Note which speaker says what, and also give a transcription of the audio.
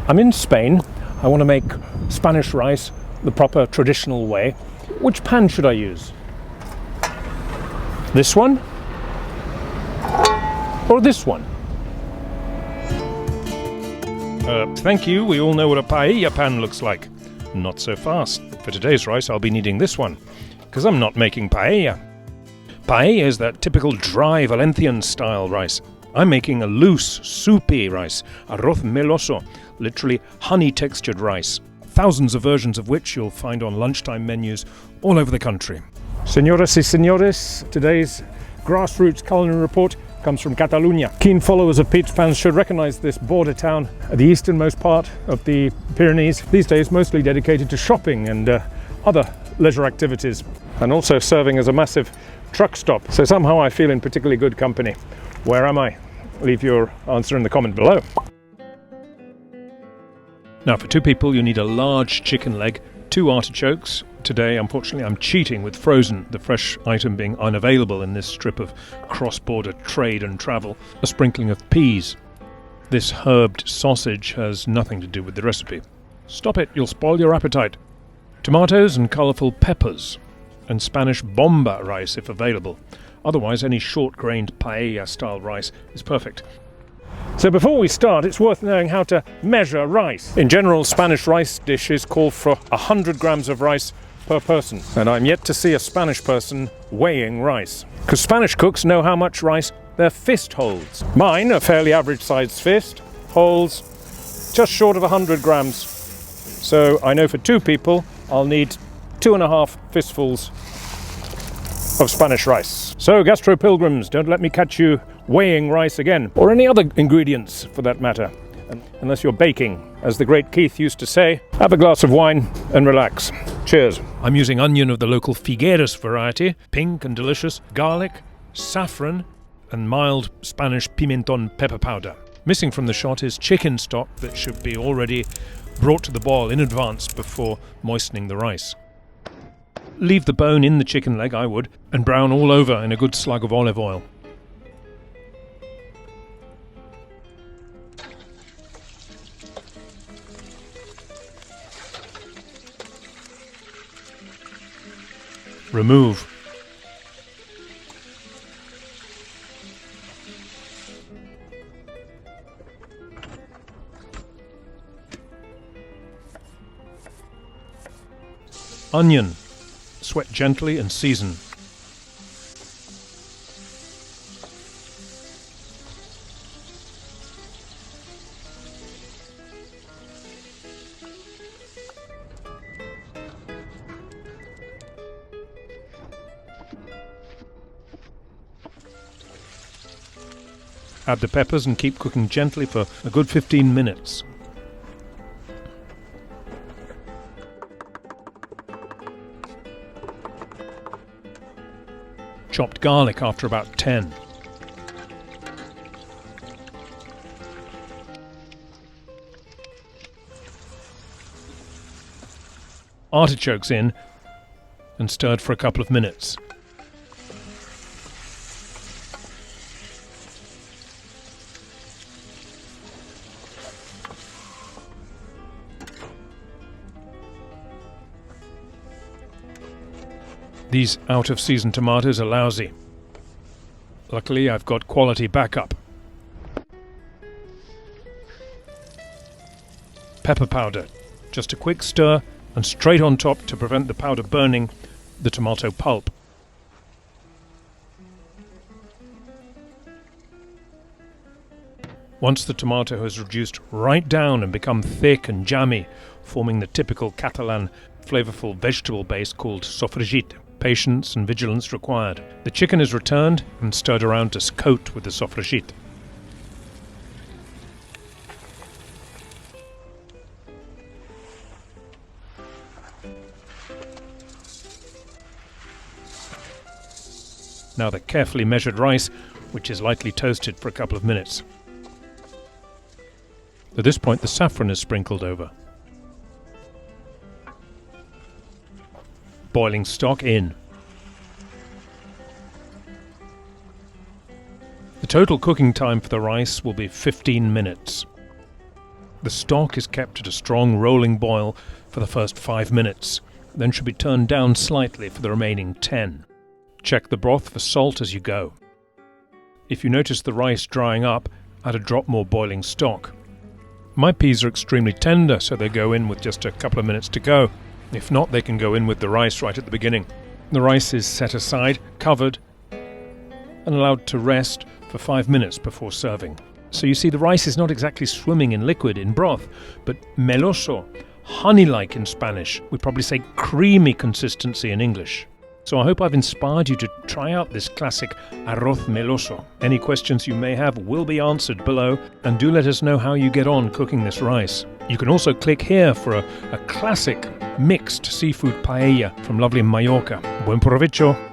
Speaker 1: I'm in Spain. I want to make Spanish rice the proper traditional way. Which pan should I use? This one? Or this one? Thank you. We all know what a paella pan looks like. Not so fast. For today's rice, I'll be needing this one, because I'm not making paella. Paella is that typical dry Valencian style rice. I'm making a loose, soupy rice, Arroz meloso, literally honey-textured rice. Thousands of versions of which you'll find on lunchtime menus all over the country. Señoras y señores, today's grassroots culinary report comes from Cataluña. Keen followers of pizza fans should recognize this border town at the easternmost part of the Pyrenees, these days mostly dedicated to shopping and other leisure activities, and also serving as a massive truck stop. So somehow I feel in particularly good company. Where am I? Leave your answer in the comment below. Now, for 2 people, you need a large chicken leg, 2 artichokes. Today, unfortunately, I'm cheating with frozen, the fresh item being unavailable in this strip of cross-border trade and travel. A sprinkling of peas. This herbed sausage has nothing to do with the recipe. Stop it, you'll spoil your appetite. Tomatoes and colourful peppers. And Spanish bomba rice if available. Otherwise, any short-grained paella-style rice is perfect. So before we start, it's worth knowing how to measure rice. In general, Spanish rice dishes call for 100 grams of rice per person. And I'm yet to see a Spanish person weighing rice. Because Spanish cooks know how much rice their fist holds. Mine, a fairly average-sized fist, holds just short of 100 grams. So I know for 2 people, I'll need 2.5 fistfuls of Spanish rice. So gastro pilgrims, don't let me catch you weighing rice again, or any other ingredients for that matter, unless you're baking. As the great Keith used to say, have a glass of wine and relax. Cheers. I'm using onion of the local Figueres variety, pink and delicious, garlic, saffron and mild Spanish pimenton pepper powder. Missing from the shot is chicken stock that should be already brought to the boil in advance before moistening the rice. Leave the bone in the chicken leg, I would, and brown all over in a good slug of olive oil. Remove. Onion. Sweat gently and season. Add the peppers and keep cooking gently for a good 15 minutes. Chopped garlic after about 10. Artichokes in and stirred for a couple of minutes. These out-of-season tomatoes are lousy. Luckily, I've got quality backup. Pepper powder. Just a quick stir and straight on top to prevent the powder burning the tomato pulp. Once the tomato has reduced right down and become thick and jammy, forming the typical Catalan flavorful vegetable base called sofregit. Patience and vigilance required. The chicken is returned and stirred around to coat with the sofregit. Now the carefully measured rice, which is lightly toasted for a couple of minutes. At this point, the saffron is sprinkled over. Boiling stock in. The total cooking time for the rice will be 15 minutes. The stock is kept at a strong rolling boil for the first 5 minutes, then should be turned down slightly for the remaining 10. Check the broth for salt as you go. If you notice the rice drying up, add a drop more boiling stock. My peas are extremely tender, so they go in with just a couple of minutes to go. If not, they can go in with the rice right at the beginning. The rice is set aside, covered, and allowed to rest for 5 minutes before serving. So you see, the rice is not exactly swimming in liquid, in broth, but meloso, honey-like in Spanish. We'd probably say creamy consistency in English. So I hope I've inspired you to try out this classic arroz meloso. Any questions you may have will be answered below, and do let us know how you get on cooking this rice. You can also click here for a classic mixed seafood paella from lovely Mallorca. Buen provecho!